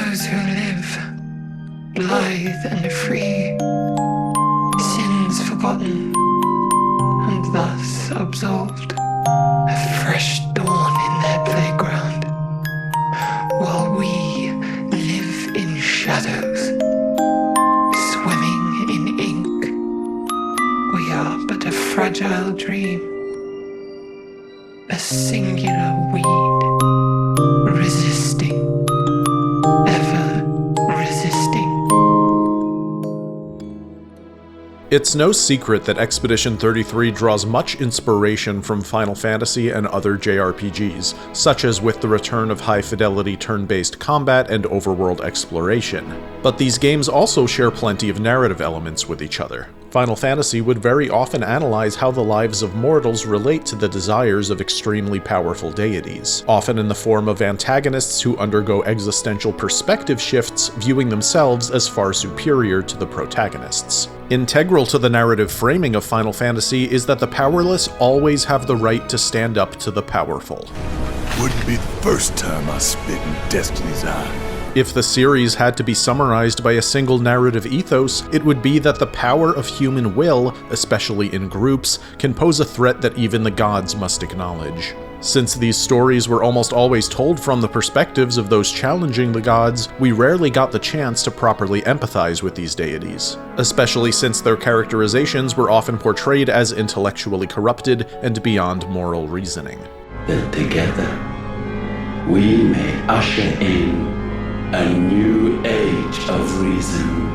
those who live, blithe and free, sins forgotten, and thus absolved, a fresh dawn in their playground, while we live in shadows, swimming in ink. We are but a fragile dream, a singular weed, resisting, ever resisting. It's no secret that Expedition 33 draws much inspiration from Final Fantasy and other JRPGs, such as with the return of high-fidelity turn-based combat and overworld exploration. But these games also share plenty of narrative elements with each other. Final Fantasy would very often analyze how the lives of mortals relate to the desires of extremely powerful deities, often in the form of antagonists who undergo existential perspective shifts, viewing themselves as far superior to the protagonists. Integral to the narrative framing of Final Fantasy is that the powerless always have the right to stand up to the powerful. Wouldn't be the first time I spit in Destiny's eye. If the series had to be summarized by a single narrative ethos, it would be that the power of human will, especially in groups, can pose a threat that even the gods must acknowledge. Since these stories were almost always told from the perspectives of those challenging the gods, we rarely got the chance to properly empathize with these deities, especially since their characterizations were often portrayed as intellectually corrupted and beyond moral reasoning. That together, we may usher in a new age of reason.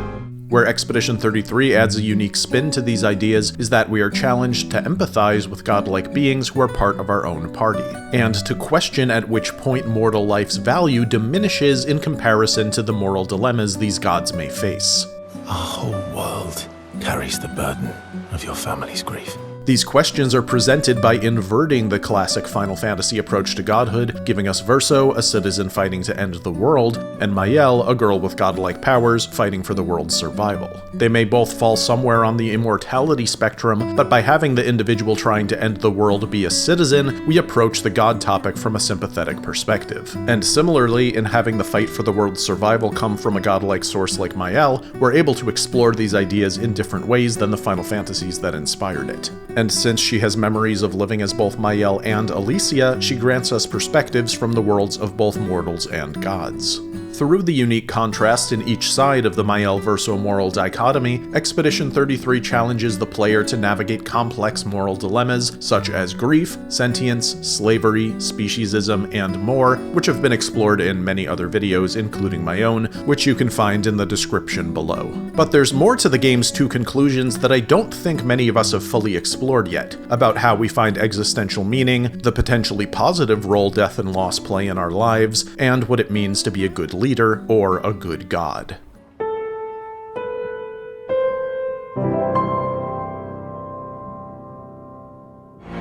Where Expedition 33 adds a unique spin to these ideas is that we are challenged to empathize with godlike beings who are part of our own party, and to question at which point mortal life's value diminishes in comparison to the moral dilemmas these gods may face. Our whole world carries the burden of your family's grief. These questions are presented by inverting the classic Final Fantasy approach to godhood, giving us Verso, a citizen fighting to end the world, and Maelle, a girl with godlike powers fighting for the world's survival. They may both fall somewhere on the immortality spectrum, but by having the individual trying to end the world be a citizen, we approach the god topic from a sympathetic perspective. And similarly, in having the fight for the world's survival come from a godlike source like Maelle, we're able to explore these ideas in different ways than the Final Fantasies that inspired it. And since she has memories of living as both Maelle and Alicia, she grants us perspectives from the worlds of both mortals and gods. Through the unique contrast in each side of the Maelle-Verso moral dichotomy, Expedition 33 challenges the player to navigate complex moral dilemmas such as grief, sentience, slavery, speciesism, and more, which have been explored in many other videos, including my own, which you can find in the description below. But there's more to the game's two conclusions that I don't think many of us have fully explored yet, about how we find existential meaning, the potentially positive role death and loss play in our lives, and what it means to be a good leader or a good god.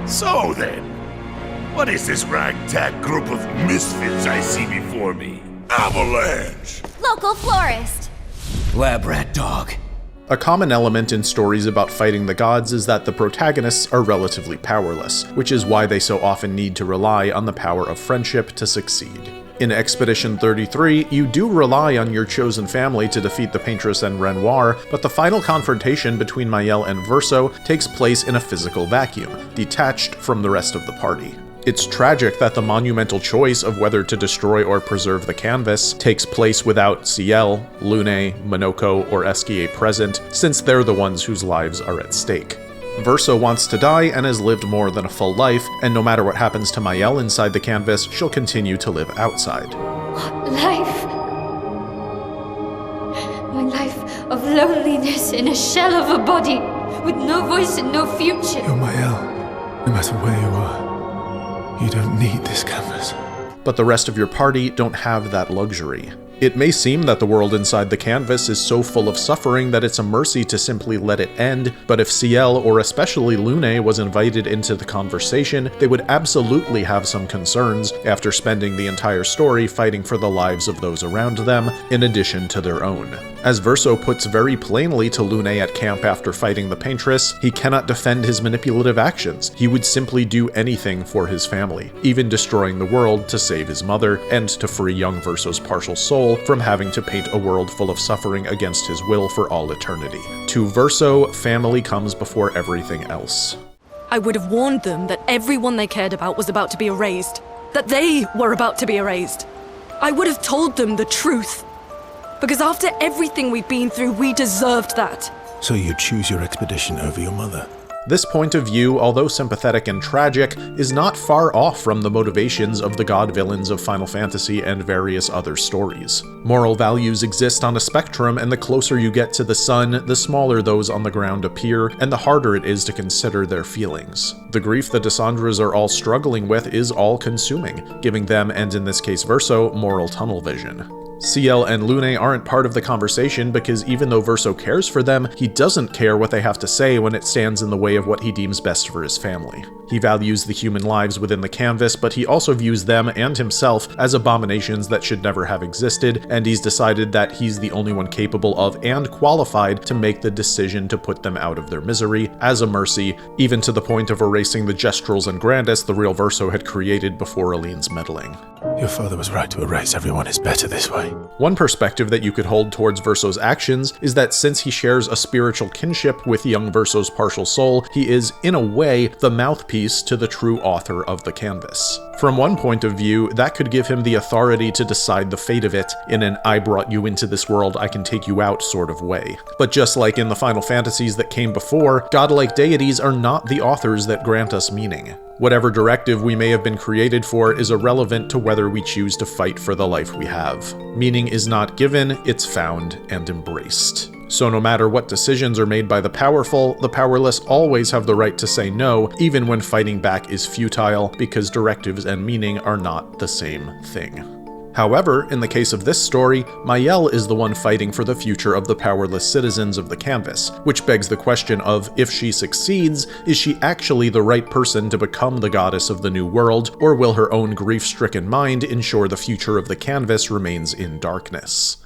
So then, what is this ragtag group of misfits I see before me? Avalanche! Local florist! Lab rat dog. A common element in stories about fighting the gods is that the protagonists are relatively powerless, which is why they so often need to rely on the power of friendship to succeed. In Expedition 33, you do rely on your chosen family to defeat the Paintress and Renoir, but the final confrontation between Maelle and Verso takes place in a physical vacuum, detached from the rest of the party. It's tragic that the monumental choice of whether to destroy or preserve the canvas takes place without Ciel, Lune, Monoko, or Esquier present, since they're the ones whose lives are at stake. Verso wants to die and has lived more than a full life, and no matter what happens to Maelle inside the canvas, she'll continue to live outside. Life. My life of loneliness in a shell of a body, with no voice and no future. You're Maelle, no matter where you are. You don't need this canvas. But the rest of your party don't have that luxury. It may seem that the world inside the canvas is so full of suffering that it's a mercy to simply let it end, but if Ciel, or especially Lune, was invited into the conversation, they would absolutely have some concerns after spending the entire story fighting for the lives of those around them, in addition to their own. As Verso puts very plainly to Lune at camp after fighting the Paintress, he cannot defend his manipulative actions. He would simply do anything for his family, even destroying the world to save his mother and to free young Verso's partial soul soul from having to paint a world full of suffering against his will for all eternity. To Verso, family comes before everything else. I would have warned them that everyone they cared about was about to be erased. That they were about to be erased. I would have told them the truth. Because after everything we've been through, we deserved that. So you choose your expedition over your mother? This point of view, although sympathetic and tragic, is not far off from the motivations of the god villains of Final Fantasy and various other stories. Moral values exist on a spectrum, and the closer you get to the sun, the smaller those on the ground appear, and the harder it is to consider their feelings. The grief the Dissandras are all struggling with is all-consuming, giving them, and in this case Verso, moral tunnel vision. Ciel and Lune aren't part of the conversation because even though Verso cares for them, he doesn't care what they have to say when it stands in the way of what he deems best for his family. He values the human lives within the canvas, but he also views them and himself as abominations that should never have existed, and he's decided that he's the only one capable of and qualified to make the decision to put them out of their misery, as a mercy, even to the point of erasing the Gestrals and Grandis the real Verso had created before Aline's meddling. Your father was right to erase everyone is better this way. One perspective that you could hold towards Verso's actions is that since he shares a spiritual kinship with young Verso's partial soul, he is, in a way, the mouthpiece to the true author of the canvas. From one point of view, that could give him the authority to decide the fate of it in an I brought you into this world, I can take you out sort of way. But just like in the Final Fantasies that came before, godlike deities are not the authors that grant us meaning. Whatever directive we may have been created for is irrelevant to whether we choose to fight for the life we have. Meaning is not given, it's found and embraced. So no matter what decisions are made by the powerful, the powerless always have the right to say no, even when fighting back is futile, because directives and meaning are not the same thing. However, in the case of this story, Maelle is the one fighting for the future of the powerless citizens of the canvas, which begs the question of, if she succeeds, is she actually the right person to become the goddess of the new world, or will her own grief-stricken mind ensure the future of the canvas remains in darkness?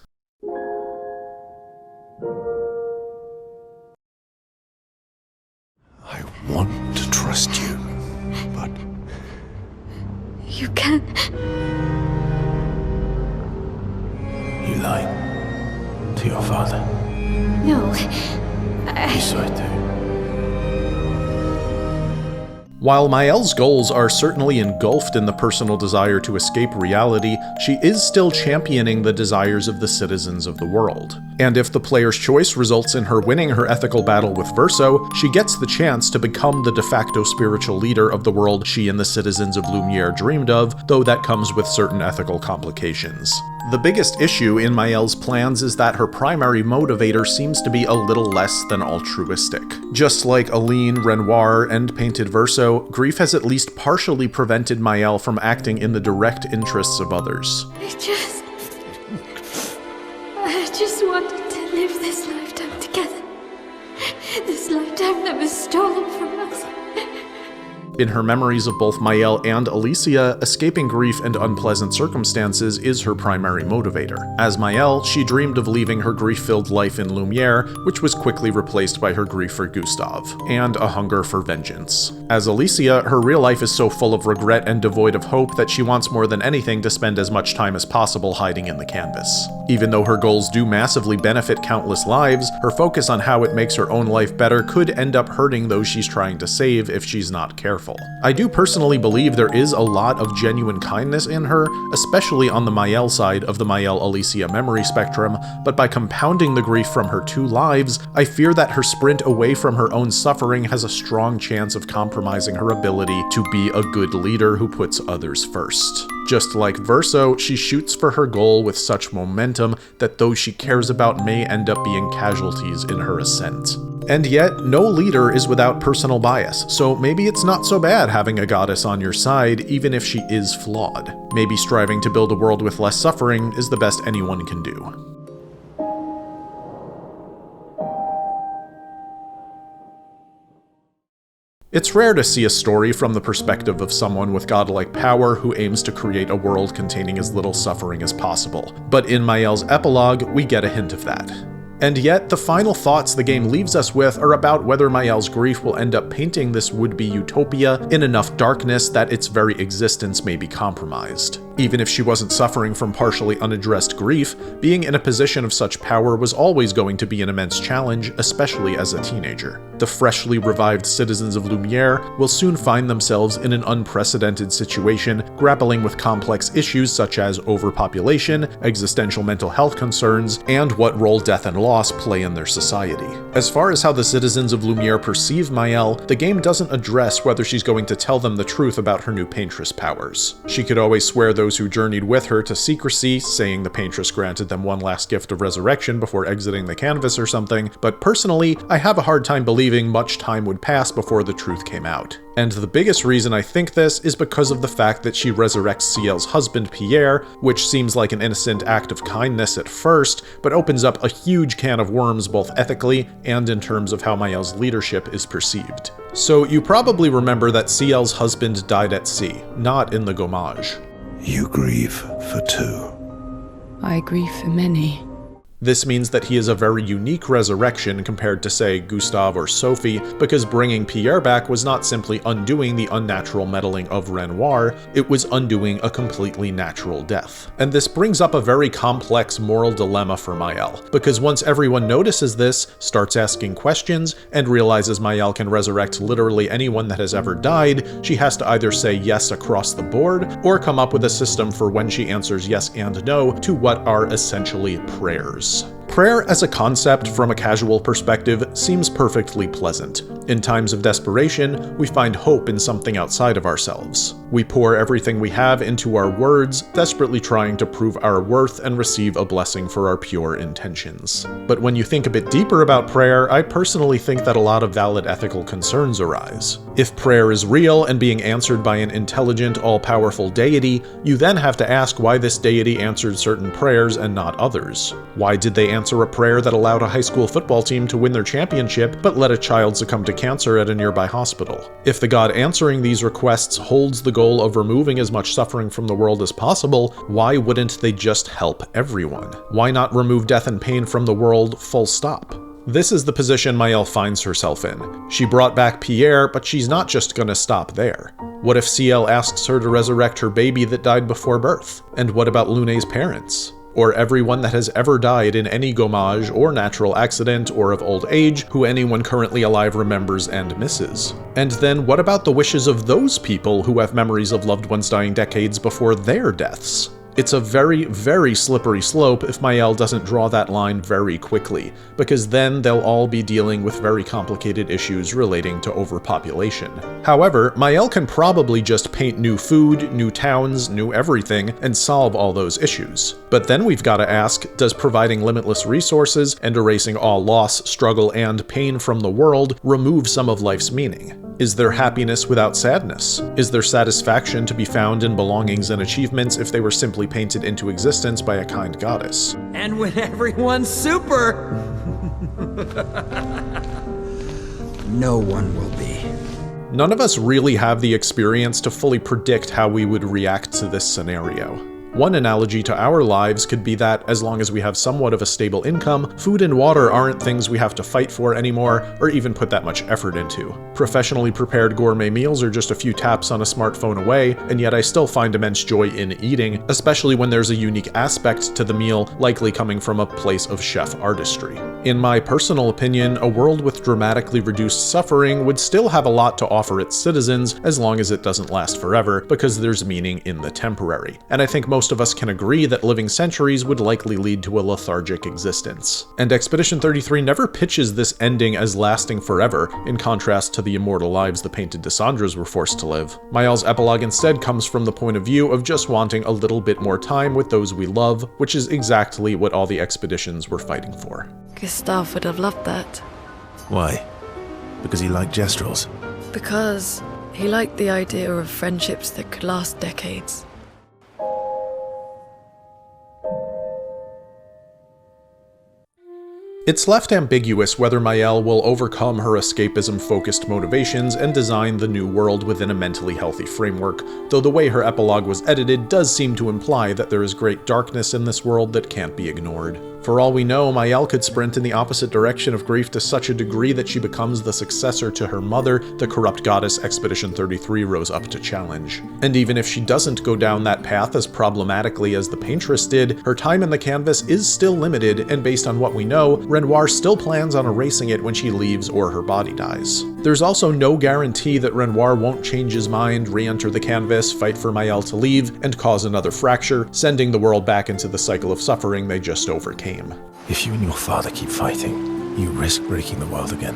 I want to trust you, but... You can't. You lied to your father. No. You saw it too. While Maelle's goals are certainly engulfed in the personal desire to escape reality, she is still championing the desires of the citizens of the world. And if the player's choice results in her winning her ethical battle with Verso, she gets the chance to become the de facto spiritual leader of the world she and the citizens of Lumiere dreamed of, though that comes with certain ethical complications. The biggest issue in Maelle's plans is that her primary motivator seems to be a little less than altruistic. Just like Aline, Renoir, and Painted Verso, grief has at least partially prevented Maelle from acting in the direct interests of others. I just wanted to live this lifetime together. This lifetime that was stolen from us. In her memories of both Maelle and Alicia, escaping grief and unpleasant circumstances is her primary motivator. As Maelle, she dreamed of leaving her grief-filled life in Lumiere, which was quickly replaced by her grief for Gustave, and a hunger for vengeance. As Alicia, her real life is so full of regret and devoid of hope that she wants more than anything to spend as much time as possible hiding in the canvas. Even though her goals do massively benefit countless lives, her focus on how it makes her own life better could end up hurting those she's trying to save if she's not careful. I do personally believe there is a lot of genuine kindness in her, especially on the Maelle side of the Maelle-Alicia memory spectrum, but by compounding the grief from her two lives, I fear that her sprint away from her own suffering has a strong chance of compromising her ability to be a good leader who puts others first. Just like Verso, she shoots for her goal with such momentum that those she cares about may end up being casualties in her ascent. And yet, no leader is without personal bias, so maybe it's not so bad having a goddess on your side, even if she is flawed. Maybe striving to build a world with less suffering is the best anyone can do. It's rare to see a story from the perspective of someone with godlike power who aims to create a world containing as little suffering as possible, but in Maelle's epilogue, we get a hint of that. And yet, the final thoughts the game leaves us with are about whether Maelle's grief will end up painting this would-be utopia in enough darkness that its very existence may be compromised. Even if she wasn't suffering from partially unaddressed grief, being in a position of such power was always going to be an immense challenge, especially as a teenager. The freshly revived citizens of Lumiere will soon find themselves in an unprecedented situation, grappling with complex issues such as overpopulation, existential mental health concerns, and what role death and loss play in their society. As far as how the citizens of Lumiere perceive Maelle, the game doesn't address whether she's going to tell them the truth about her new paintress powers. She could always swear those who journeyed with her to secrecy, saying the paintress granted them one last gift of resurrection before exiting the canvas or something, but personally, I have a hard time believing much time would pass before the truth came out. And the biggest reason I think this is because of the fact that she resurrects Ciel's husband Pierre, which seems like an innocent act of kindness at first, but opens up a huge can of worms both ethically and in terms of how Maelle's leadership is perceived. So you probably remember that Ciel's husband died at sea, not in the Gommage. You grieve for two. I grieve for many. This means that he is a very unique resurrection compared to, say, Gustave or Sophie, because bringing Pierre back was not simply undoing the unnatural meddling of Renoir, it was undoing a completely natural death. And this brings up a very complex moral dilemma for Maelle, because once everyone notices this, starts asking questions, and realizes Maelle can resurrect literally anyone that has ever died, she has to either say yes across the board, or come up with a system for when she answers yes and no to what are essentially prayers. Prayer as a concept from a casual perspective seems perfectly pleasant. In times of desperation, we find hope in something outside of ourselves. We pour everything we have into our words, desperately trying to prove our worth and receive a blessing for our pure intentions. But when you think a bit deeper about prayer, I personally think that a lot of valid ethical concerns arise. If prayer is real and being answered by an intelligent, all-powerful deity, you then have to ask why this deity answered certain prayers and not others. Why did they answer a prayer that allowed a high school football team to win their championship, but let a child succumb to cancer at a nearby hospital? If the god answering these requests holds the goal of removing as much suffering from the world as possible, why wouldn't they just help everyone? Why not remove death and pain from the world, full stop? This is the position Maelle finds herself in. She brought back Pierre, but she's not just gonna stop there. What if Ciel asks her to resurrect her baby that died before birth? And what about Lune's parents? Or everyone that has ever died in any gommage or natural accident or of old age who anyone currently alive remembers and misses? And then what about the wishes of those people who have memories of loved ones dying decades before their deaths? It's a very, very slippery slope if Maelle doesn't draw that line very quickly, because then they'll all be dealing with very complicated issues relating to overpopulation. However, Maelle can probably just paint new food, new towns, new everything, and solve all those issues. But then we've got to ask, does providing limitless resources and erasing all loss, struggle, and pain from the world remove some of life's meaning? Is there happiness without sadness? Is there satisfaction to be found in belongings and achievements if they were simply painted into existence by a kind goddess? And when everyone's super, no one will be. None of us really have the experience to fully predict how we would react to this scenario. One analogy to our lives could be that, as long as we have somewhat of a stable income, food and water aren't things we have to fight for anymore, or even put that much effort into. Professionally prepared gourmet meals are just a few taps on a smartphone away, and yet I still find immense joy in eating, especially when there's a unique aspect to the meal, likely coming from a place of chef artistry. In my personal opinion, a world with dramatically reduced suffering would still have a lot to offer its citizens, as long as it doesn't last forever, because there's meaning in the temporary. And I think most of us can agree that living centuries would likely lead to a lethargic existence. And Expedition 33 never pitches this ending as lasting forever, in contrast to the immortal lives the painted Dissandras were forced to live. Maelle's epilogue instead comes from the point of view of just wanting a little bit more time with those we love, which is exactly what all the expeditions were fighting for. Gustave would have loved that. Why? Because he liked gestrels? Because he liked the idea of friendships that could last decades. It's left ambiguous whether Maelle will overcome her escapism-focused motivations and design the new world within a mentally healthy framework, though the way her epilogue was edited does seem to imply that there is great darkness in this world that can't be ignored. For all we know, Maelle could sprint in the opposite direction of grief to such a degree that she becomes the successor to her mother, the corrupt goddess Expedition 33 rose up to challenge. And even if she doesn't go down that path as problematically as the paintress did, her time in the canvas is still limited, and based on what we know, Renoir still plans on erasing it when she leaves or her body dies. There's also no guarantee that Renoir won't change his mind, re-enter the canvas, fight for Maelle to leave, and cause another fracture, sending the world back into the cycle of suffering they just overcame. If you and your father keep fighting, you risk breaking the world again.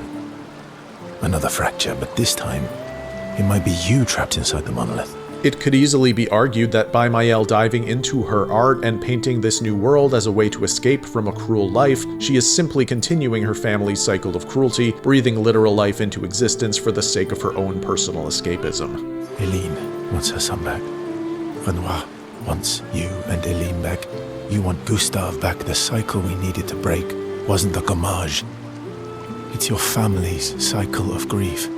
Another fracture, but this time, it might be you trapped inside the monolith. It could easily be argued that by Maelle diving into her art and painting this new world as a way to escape from a cruel life, she is simply continuing her family's cycle of cruelty, breathing literal life into existence for the sake of her own personal escapism. Eileen wants her son back. Renoir wants you and Eileen back. You want Gustave back. The cycle we needed to break wasn't the gommage. It's your family's cycle of grief.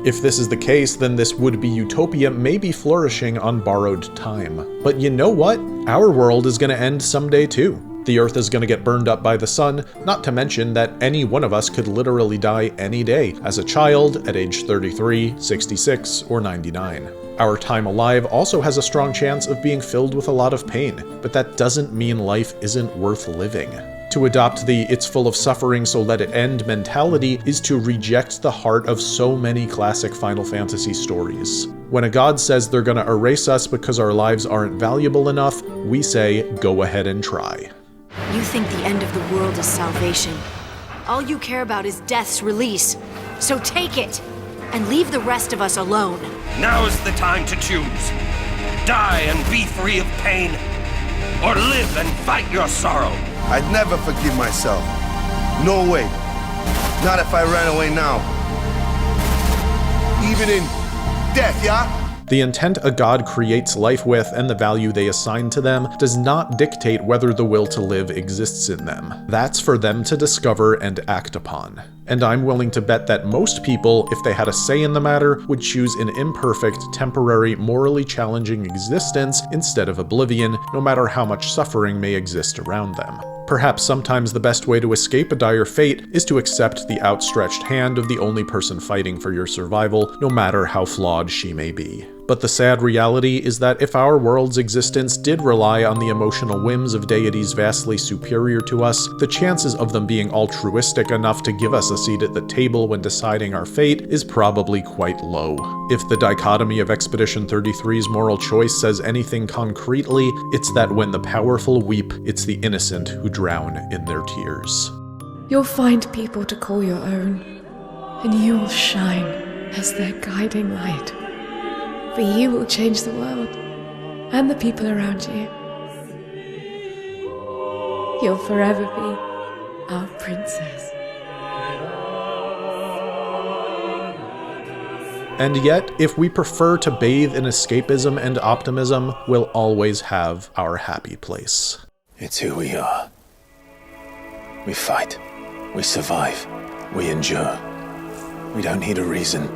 If this is the case, then this would-be utopia may be flourishing on borrowed time. But you know what? Our world is gonna end someday too. The Earth is gonna get burned up by the sun, not to mention that any one of us could literally die any day, as a child, at age 33, 66, or 99. Our time alive also has a strong chance of being filled with a lot of pain, but that doesn't mean life isn't worth living. To adopt the "it's full of suffering, so let it end" mentality is to reject the heart of so many classic Final Fantasy stories. When a god says they're gonna erase us because our lives aren't valuable enough, we say, go ahead and try. You think the end of the world is salvation. All you care about is death's release. So take it, and leave the rest of us alone. Now is the time to choose. Die and be free of pain, or live and fight your sorrow. I'd never forgive myself. No way. Not if I ran away now. Even in death, yeah? The intent a god creates life with and the value they assign to them does not dictate whether the will to live exists in them. That's for them to discover and act upon. And I'm willing to bet that most people, if they had a say in the matter, would choose an imperfect, temporary, morally challenging existence instead of oblivion, no matter how much suffering may exist around them. Perhaps sometimes the best way to escape a dire fate is to accept the outstretched hand of the only person fighting for your survival, no matter how flawed she may be. But the sad reality is that if our world's existence did rely on the emotional whims of deities vastly superior to us, the chances of them being altruistic enough to give us a seat at the table when deciding our fate is probably quite low. If the dichotomy of Expedition 33's moral choice says anything concretely, it's that when the powerful weep, it's the innocent who drown in their tears. You'll find people to call your own, and you will shine as their guiding light. For you will change the world, and the people around you. You'll forever be our princess. And yet, if we prefer to bathe in escapism and optimism, we'll always have our happy place. It's who we are. We fight. We survive. We endure. We don't need a reason.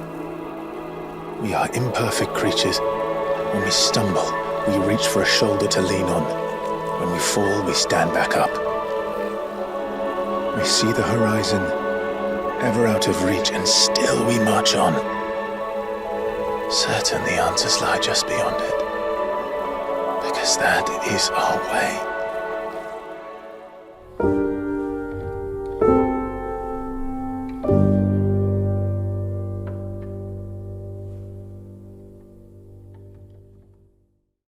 We are imperfect creatures. When we stumble, we reach for a shoulder to lean on. When we fall, we stand back up. We see the horizon, ever out of reach, and still we march on. Certain the answers lie just beyond it. Because that is our way.